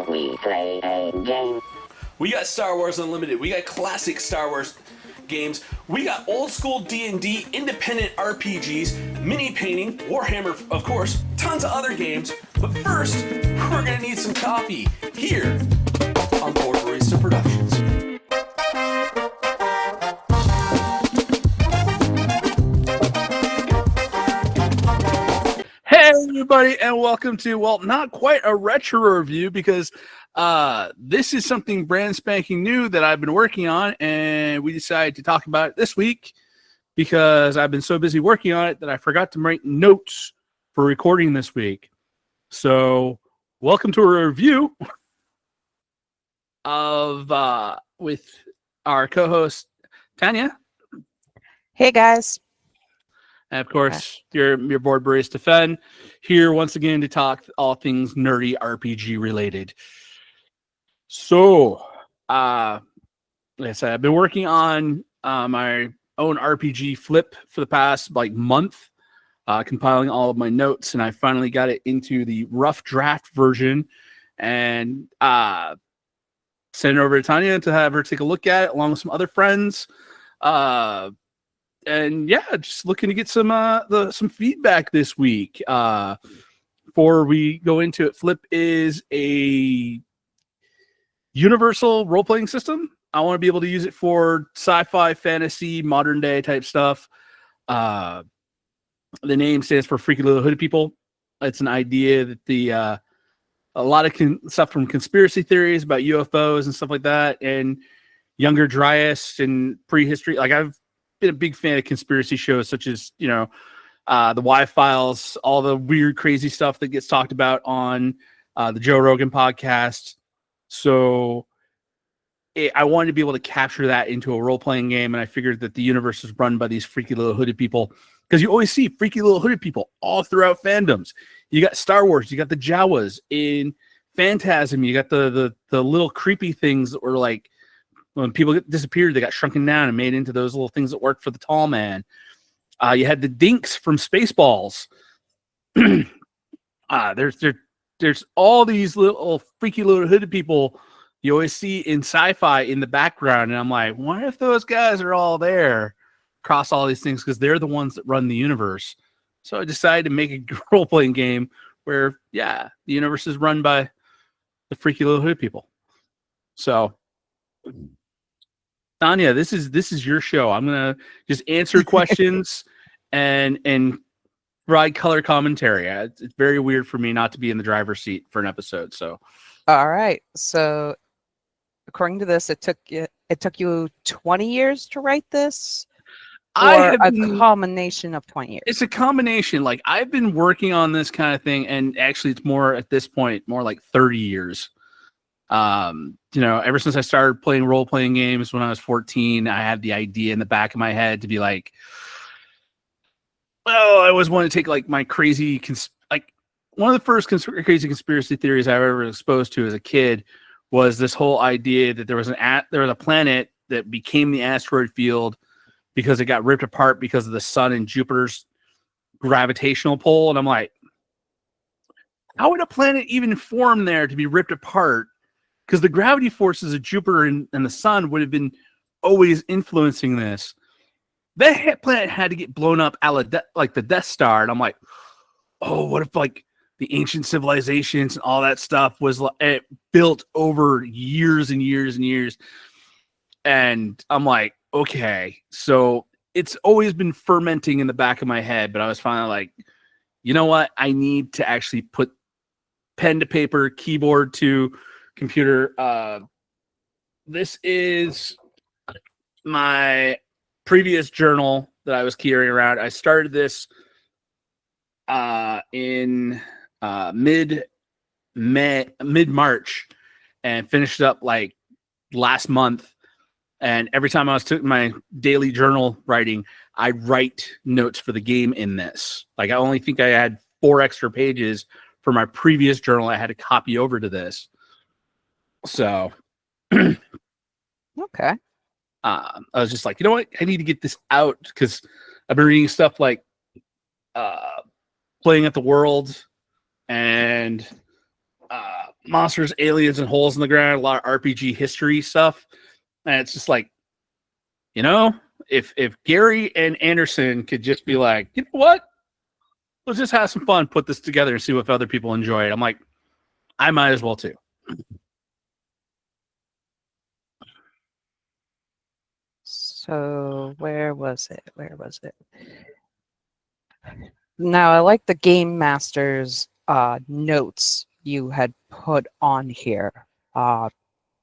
shall we play a game? We got Star Wars Unlimited. We got classic Star Wars games. We got old school D&D, independent RPGs, mini painting, Warhammer, of course, tons of other games. But first, we're gonna need some coffee here on Board Barista Productions. Hey everybody, and welcome to, well, not quite a retro review because this is something brand spanking new that I've been working on, and we decided to talk about it this week because I've been so busy working on it that I forgot to write notes for recording this week. So, welcome to a review of with our co-host Tanya. Hey guys. And of course, your board barista Fen here once again to talk all things nerdy RPG related. So, like I said, I've been working on my own RPG flip for the past month, compiling all of my notes, and I finally got it into the rough draft version and sent it over to Tanya to have her take a look at it along with some other friends. And yeah, just looking to get some feedback this week. Before we go into it, Flip is a universal role-playing system. I want to be able to use it for sci-fi, fantasy, modern day type stuff. The name stands for Freaky Little Hooded People. It's an idea that a lot of stuff from conspiracy theories about UFOs and stuff like that, and younger Dryas and prehistory. I've been a big fan of conspiracy shows such as, the Y-Files, all the weird, crazy stuff that gets talked about on the Joe Rogan podcast. So I wanted to be able to capture that into a role-playing game, and I figured that the universe is run by these freaky little hooded people, because you always see freaky little hooded people all throughout fandoms. You got Star Wars, you got the Jawas. In Phantasm, you got the little creepy things that were like, when people disappeared, they got shrunken down and made into those little things that worked for the tall man. You had the Dinks from Spaceballs. There's all these little freaky little hooded people you always see in sci-fi in the background, and I'm like, what if those guys are all there across all these things, because they're the ones that run the universe. So I decided to make a role-playing game where, the universe is run by the freaky little hooded people. So, Tanya, this is your show. I'm gonna just answer questions and provide color commentary. It's very weird for me not to be in the driver's seat for an episode. So, All right. So, according to this, it took you 20 years to write this, or a combination of 20 years. It's a combination. I've been working on this kind of thing, and actually, it's more at this point, more like 30 years. Ever since I started playing role-playing games when I was 14, I had the idea in the back of my head to be like, well, I always wanted to take my crazy, one of the first crazy conspiracy theories I ever was exposed to as a kid was this whole idea that there was a planet that became the asteroid field because it got ripped apart because of the sun and Jupiter's gravitational pull. And I'm like, how would a planet even form there to be ripped apart? Because the gravity forces of Jupiter and the sun would have been always influencing this. That planet had to get blown up like the Death Star. And I'm like, oh, what if the ancient civilizations and all that stuff was built over years and years and years? And I'm like, okay. So it's always been fermenting in the back of my head. But I was finally like, you know what? I need to actually put pen to paper, keyboard to computer. This is my previous journal that I was carrying around. I started this in mid-March and finished it up last month. And every time I was doing my daily journal writing, I write notes for the game in this. I only think I had 4 extra pages for my previous journal I had to copy over to this. So, okay. I was just like, you know what? I need to get this out because I've been reading stuff like Playing at the World and monsters, aliens, and holes in the ground, a lot of RPG history stuff. And it's just like, you know, if Gary and Anderson could just be like, you know what? Let's just have some fun, put this together and see if other people enjoy it. I'm like, I might as well too. So where was it? Now I like the Game Master's notes you had put on here. I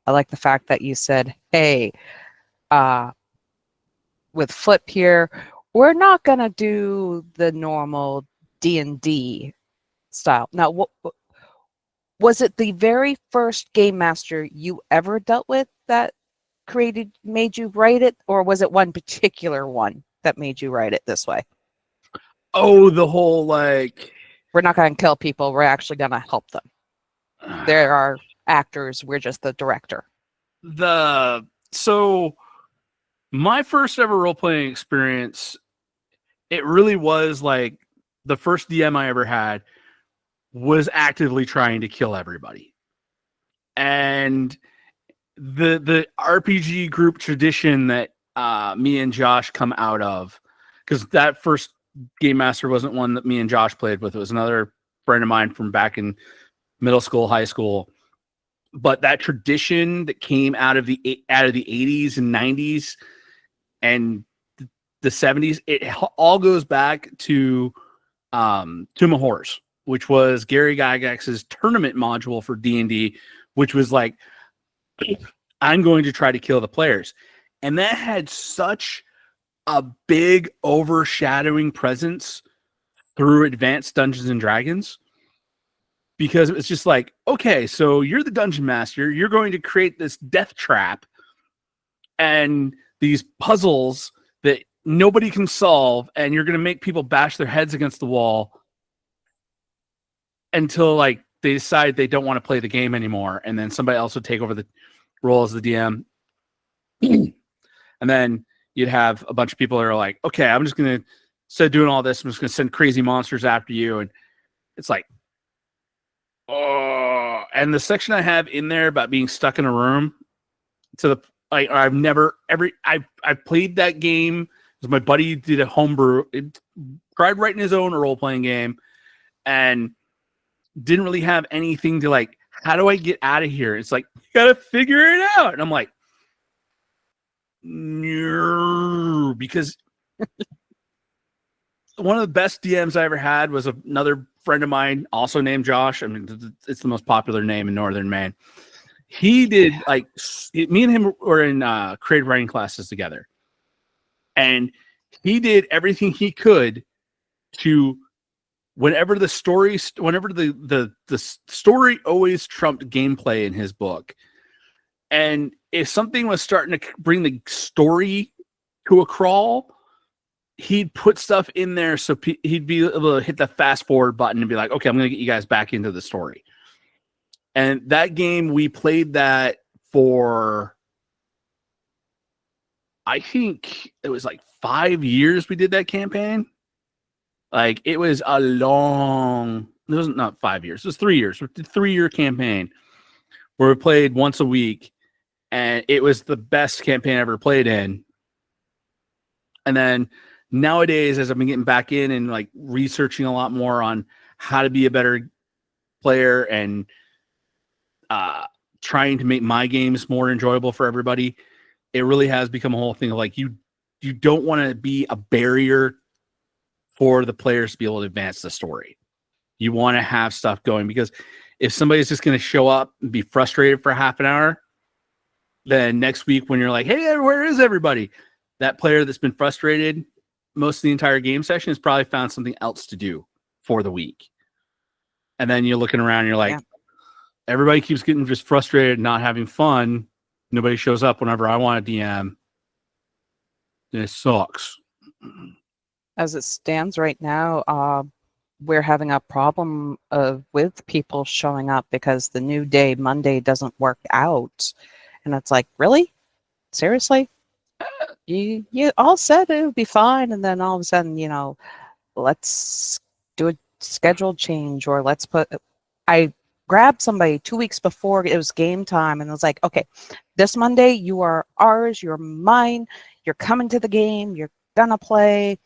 like the fact that you said, hey, with Flip here, we're not going to do the normal D&D style. Now, was it the very first Game Master you ever dealt with that made you write it, or was it one particular one that made you write it this way? Oh, the whole like, we're not going to kill people, we're actually going to help them. There are actors, we're just the director. So my first ever role-playing experience, it really was like the first DM I ever had was actively trying to kill everybody. And the RPG group tradition that me and Josh come out of, because that first Game Master wasn't one that me and Josh played with. It was another friend of mine from back in middle school, high school. But that tradition that came out of the 80s and 90s and the 70s, it all goes back to Tomb of Horrors, which was Gary Gygax's tournament module for D&D, which was like, I'm going to try to kill the players. And that had such a big overshadowing presence through Advanced Dungeons and Dragons, because it was just like, okay, so you're the dungeon master, you're going to create this death trap and these puzzles that nobody can solve, and you're going to make people bash their heads against the wall until like they decide they don't want to play the game anymore, and then somebody else would take over the role as the DM. And then you'd have a bunch of people that are like, okay, I'm just going to, instead of doing all this, I'm just going to send crazy monsters after you. And it's like, oh, and the section I have in there about being stuck in a room, to the like, I've played that game because my buddy did a homebrew, tried writing his own role-playing game, and didn't really have anything to like, how do I get out of here? It's like, you gotta figure it out. And I'm like, no, because one of the best DMs I ever had was another friend of mine, also named Josh. I mean, it's the most popular name in Northern Maine. He did like, me and him were in creative writing classes together, and he did everything he could to, whenever the story always trumped gameplay in his book. And if something was starting to bring the story to a crawl, he'd put stuff in there so he'd be able to hit the fast forward button and be like, okay, I'm going to get you guys back into the story. And that game, we played that for, I think it was like 5 years we did that campaign. Like, it was a long, it was not 5 years, it was 3 years. It was a 3-year campaign where we played once a week, and it was the best campaign I ever played in. And then nowadays, as I've been getting back in and like researching a lot more on how to be a better player and trying to make my games more enjoyable for everybody, it really has become a whole thing of like, you don't want to be a barrier for the players to be able to advance the story. You want to have stuff going, because if somebody's just going to show up and be frustrated for half an hour, then next week when you're like, hey, where is everybody? That player that's been frustrated most of the entire game session has probably found something else to do for the week. And then you're looking around and you're like, everybody keeps getting just frustrated, not having fun. Nobody shows up whenever I want a DM. And it sucks. As it stands right now, we're having a problem with people showing up because the new day, Monday, doesn't work out. And it's like, really? Seriously? You all said it would be fine, and then all of a sudden, let's do a schedule change, or let's put... grabbed somebody 2 weeks before it was game time, and it was like, okay, this Monday you are ours, you're mine, you're coming to the game, you're gonna play.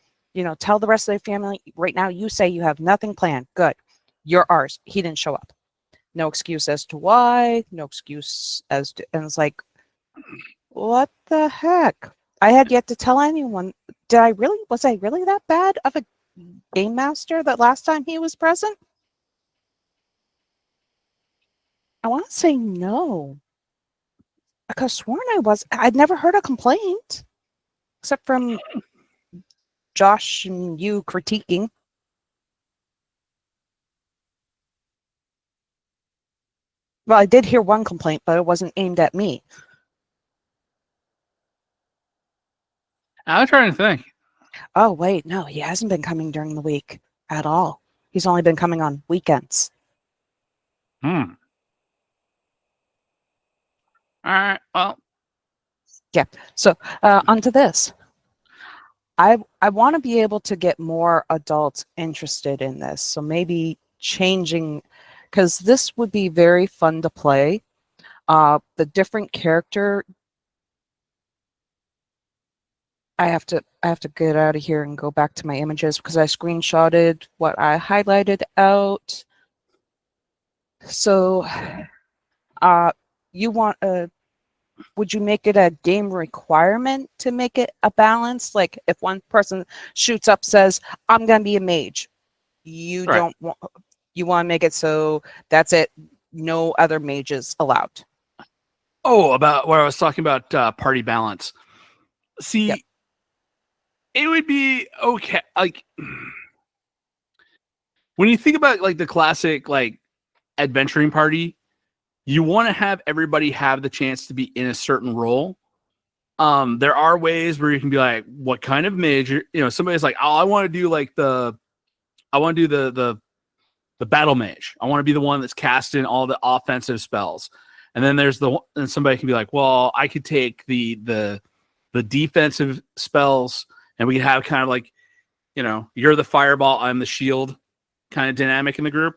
Tell the rest of the family. Right now, you say you have nothing planned. Good, you're ours. He didn't show up. No excuse as to why. No excuse as to, and it's like, what the heck? I had yet to tell anyone. Was I really that bad of a game master that last time he was present? I want to say no. I could have sworn I was. I'd never heard a complaint, except from Josh and you critiquing. Well, I did hear one complaint, but it wasn't aimed at me. I was trying to think. Oh, wait, no, he hasn't been coming during the week at all. He's only been coming on weekends. All right. Well. Yeah. So onto this. I want to be able to get more adults interested in this. So maybe changing, because this would be very fun to play. The different character. I have to get out of here and go back to my images because I screenshotted what I highlighted out. So, you want would you make it a game requirement to make it a balance? Like if one person shoots up, says, I'm going to be a mage. You Right. don't want, you want to make it so that's it. No other mages allowed. Oh, about what I was talking about, party balance. See, Yep. It would be okay. Like when you think about like the classic like adventuring party, you want to have everybody have the chance to be in a certain role. There are ways where you can be like, what kind of mage? Somebody's like, oh, I want to do the battle mage. I want to be the one that's casting all the offensive spells. And then and somebody can be like, well, I could take the defensive spells, and we have kind of like, you're the fireball, I'm the shield kind of dynamic in the group.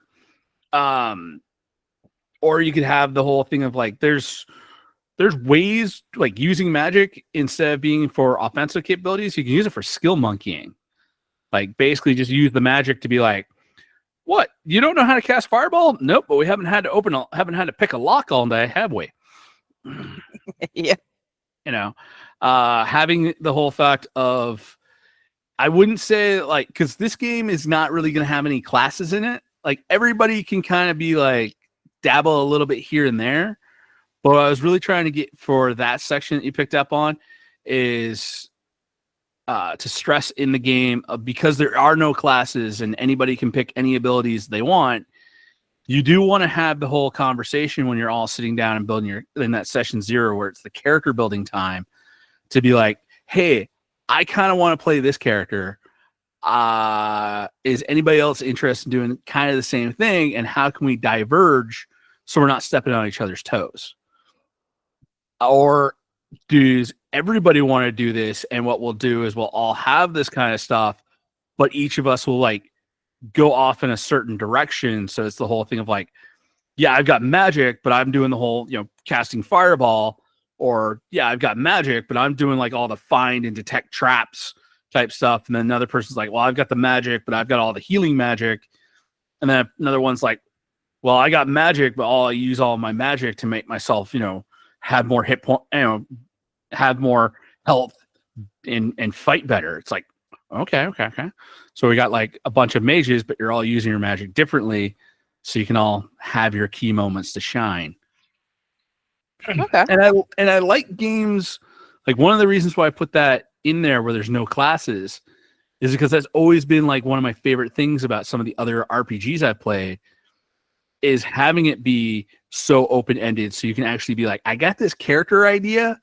Or you could have the whole thing of like, there's ways like using magic instead of being for offensive capabilities. You can use it for skill monkeying. Like basically just use the magic to be like, what? You don't know how to cast fireball? Nope, but we haven't had to pick a lock all day, have we? Yeah. Having the whole fact of, I wouldn't say like, because this game is not really going to have any classes in it. Like everybody can kind of be like dabble a little bit here and there. But what I was really trying to get for that section that you picked up on is to stress in the game, because there are no classes and anybody can pick any abilities they want. You do want to have the whole conversation when you're all sitting down and building in that session 0 where it's the character building time, to be like, hey, I kind of want to play this character. Is anybody else interested in doing kind of the same thing? And how can we diverge so we're not stepping on each other's toes? Or does everybody want to do this? And what we'll do is we'll all have this kind of stuff, but each of us will like go off in a certain direction. So it's the whole thing of like, yeah, I've got magic, but I'm doing the whole, casting fireball. Or, yeah, I've got magic, but I'm doing like all the find and detect traps type stuff. And then another person's like, well, I've got the magic, but I've got all the healing magic. And then another one's like, well, I got magic, but I use all my magic to make myself, have more hit point, have more health and fight better. It's like, okay. So we got like a bunch of mages, but you're all using your magic differently, so you can all have your key moments to shine. Okay. And I like games, like one of the reasons why I put that in there where there's no classes is because that's always been like one of my favorite things about some of the other RPGs I've played, is having it be so open-ended, so you can actually be like, I got this character idea,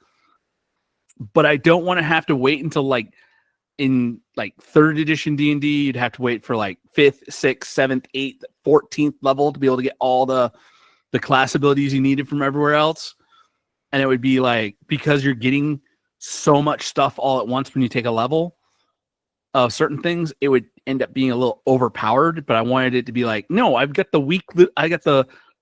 but I don't want to have to wait until like in like 3rd edition D&D, you'd have to wait for like 5th, 6th, 7th, 8th, 14th level to be able to get all the class abilities you needed from everywhere else. And it would be like, because you're getting so much stuff all at once when you take a level of certain things, it would end up being a little overpowered. But I wanted it to be like, no, I've got the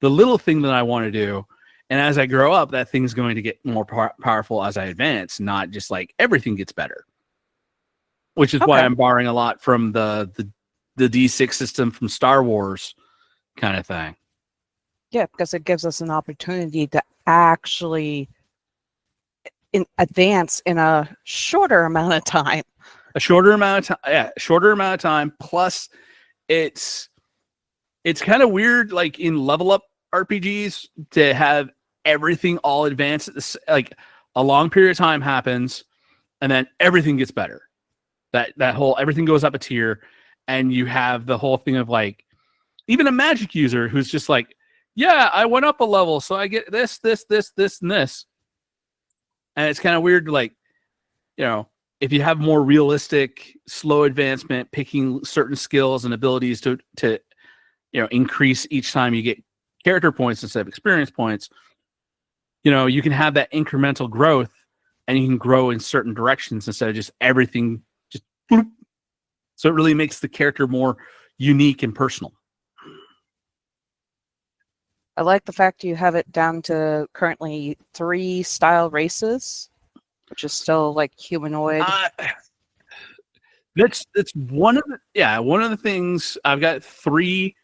the little thing that I want to do. And as I grow up, that thing's going to get more powerful as I advance, not just like everything gets better. Which is why I'm borrowing a lot from the D6 system from Star Wars kind of thing. Yeah, because it gives us an opportunity to actually advance in a shorter amount of time. A shorter amount of time, yeah, shorter amount of time. Plus, it's kind of weird, like in level up RPGs, to have everything all advanced at this, like a long period of time happens, and then everything gets better. That whole everything goes up a tier, and you have the whole thing of like even a magic user who's just like, yeah, I went up a level, so I get this, and this. And it's kind of weird, like, you know, if you have more realistic, slow advancement, picking certain skills and abilities to you know, increase each time you get character points instead of experience points, you know, you can have that incremental growth, and you can grow in certain directions instead of just everything just bloop. So it really makes the character more unique and personal. I like the fact you have it down to currently 3 style races, which is still like humanoid. That's one of the things. I've got 3.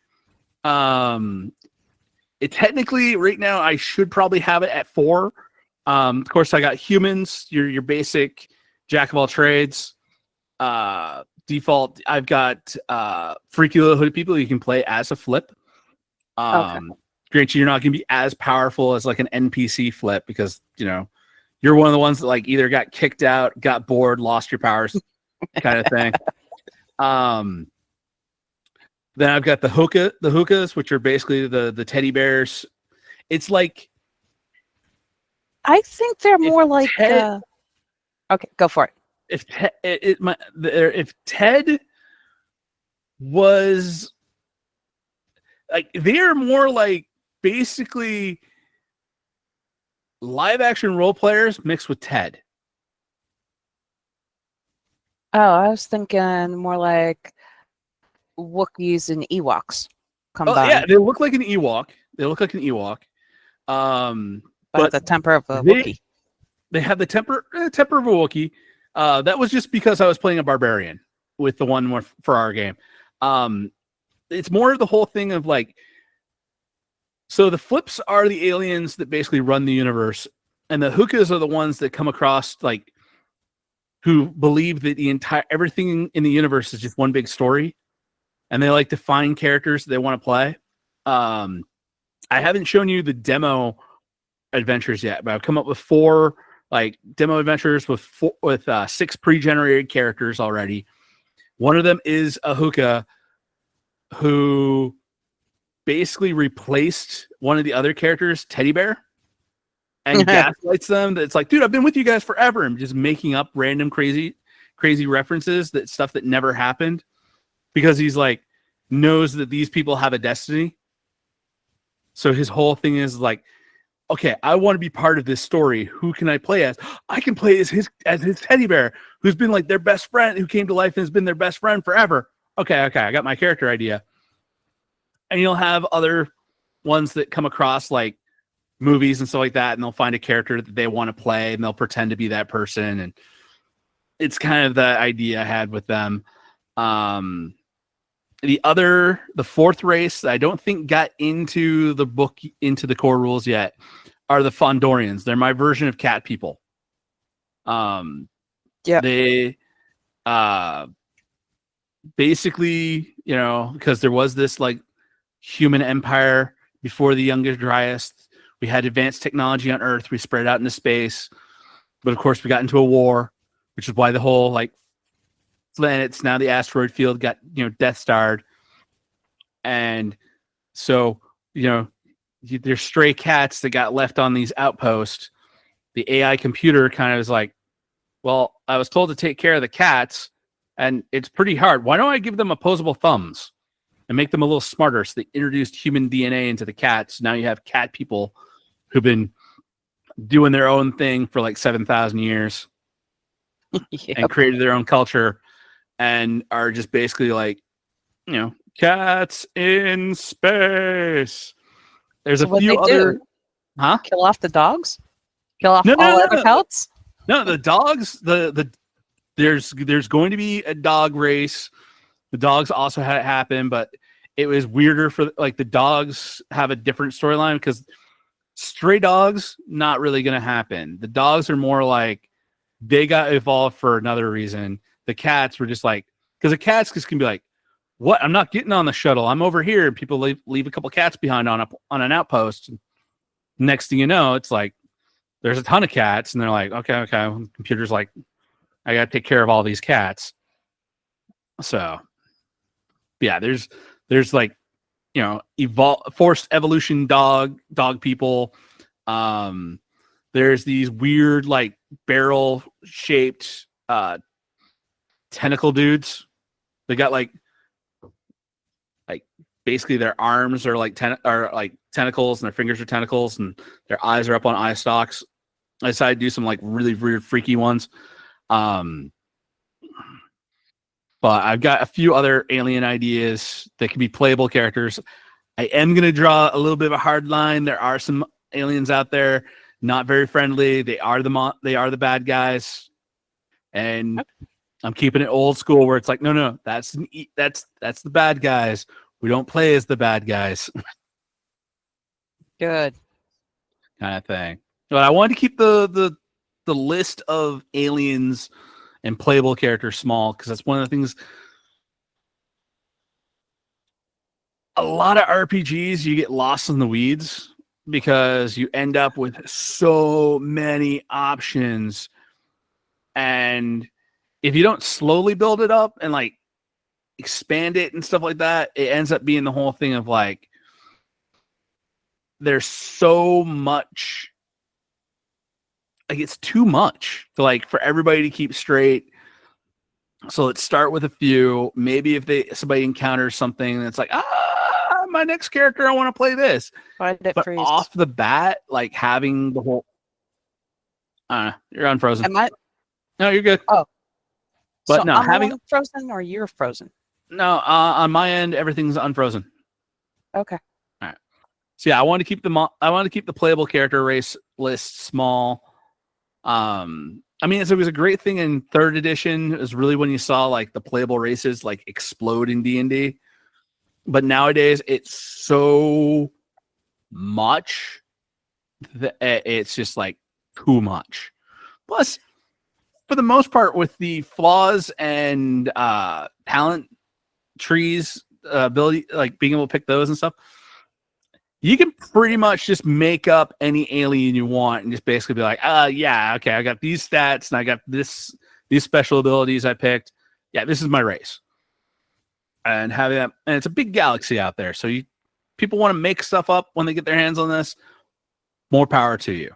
It technically right now I should probably have it at 4. Of course, I got humans, your basic jack of all trades. Default, I've got freaky little hooded people you can play as a flip. Granted, you're not going to be as powerful as like an NPC flip because, you know, you're one of the ones that like either got kicked out, got bored, lost your powers kind of thing. Then I've got the hookahs, which are basically the teddy bears. It's like, I think they're more like okay, go for it. If Ted was like, they're more like basically live action role players mixed with Ted. Oh, I was thinking more like Wookiees and Ewoks combined. Oh yeah, they look like an Ewok. But the temper of a Wookiee. They have the temper of a Wookiee. That was just because I was playing a barbarian with the one for our game. It's more of the whole thing of like, so the flips are the aliens that basically run the universe, and the hookahs are the ones that come across like who believe that everything in the universe is just one big story, and they like to find characters that they want to play. I haven't shown you the demo adventures yet, but I've come up with 4 like demo adventures with 6 pre-generated characters already. One of them is a hookah who basically replaced one of the other characters, Teddy Bear, and gaslights them. It's like, dude, I've been with you guys forever. I'm just making up random crazy references, that stuff that never happened, because he's like knows that these people have a destiny. So his whole thing is like, okay, I want to be part of this story. Who can I play as? I can play as his teddy bear, who's been like their best friend, who came to life and has been their best friend forever. Okay, I got my character idea. And you'll have other ones that come across like movies and stuff like that, and they'll find a character that they want to play, and they'll pretend to be that person. And it's kind of the idea I had with them. The 4th race that I don't think got into the book, into the core rules yet, are the Fondorians. They're my version of cat people. They basically, you know, because there was this like human empire before the youngest Dryas. We had advanced technology on Earth. We spread out into space, but of course we got into a war, which is why the whole like planets, now the asteroid field, got, you know, Death Starred. And so, you know, there's stray cats that got left on these outposts. The AI computer kind of is like, well, I was told to take care of the cats, and it's pretty hard. Why don't I give them opposable thumbs and make them a little smarter? So they introduced human DNA into the cats. Now you have cat people who've been doing their own thing for like 7,000 years and created their own culture, and are just basically like, you know, cats in space. There's So a what few they other, do? huh? Kill off the dogs? Kill off No, no, all no, other no. pets? No, the dogs. There's going to be a dog race. The dogs also had it happen, but it was weirder for like the dogs have a different storyline because stray dogs not really going to happen. The dogs are more like they got evolved for another reason. The cats were just like because the cats just can be like, "What? I'm not getting on the shuttle. I'm over here." And people leave a couple cats behind on an outpost. And next thing you know, it's like there's a ton of cats, and they're like, "Okay." The computer's like, "I got to take care of all these cats." So yeah, there's like forced evolution dog people. There's these weird like barrel shaped tentacle dudes. They got like basically their arms are like tentacles and their fingers are tentacles and their eyes are up on eye stalks. I decided to do some like really weird freaky ones. But I've got a few other alien ideas that can be playable characters. I am going to draw a little bit of a hard line. There are some aliens out there, not very friendly. They are the bad guys, and I'm keeping it old school where it's like, no, that's the bad guys. We don't play as the bad guys, Good. kind of thing. But I wanted to keep the list of aliens and playable characters small because that's one of the things. A lot of RPGs, you get lost in the weeds because you end up with so many options. And if you don't slowly build it up and like expand it and stuff like that, it ends up being the whole thing of like, there's so much, like it's too much to like for everybody to keep straight. So let's start with a few. Maybe if somebody encounters something that's like, my next character, I want to play this. Why did it But freeze? off the bat, like having the whole, you're unfrozen. Am I? No, you're good. Oh. But So no, I'm frozen or you're frozen? no, on my end, everything's unfrozen. Okay. All right. So yeah, I want to keep the playable character race list small. I mean, it was a great thing in 3rd edition. It was really when you saw like the playable races like explode in D&D. But nowadays, it's so much that it's just like too much. Plus, for the most part, with the flaws and talent trees, ability, like being able to pick those and stuff, you can pretty much just make up any alien you want and just basically be like, yeah, okay, I got these stats and I got these special abilities I picked. Yeah, this is my race. And having that, and it's a big galaxy out there. So people want to make stuff up when they get their hands on this. More power to you.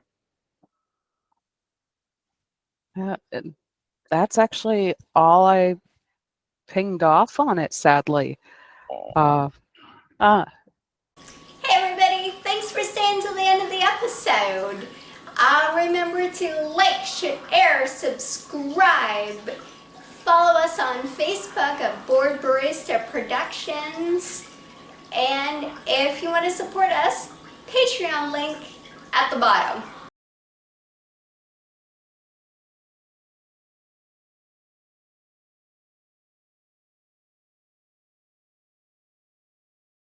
That's actually all I pinged off on it, sadly. Hey everybody, thanks for staying till the end of the episode. Remember to like, share, subscribe. Follow us on Facebook at Board Barista Productions. And if you want to support us, Patreon link at the bottom.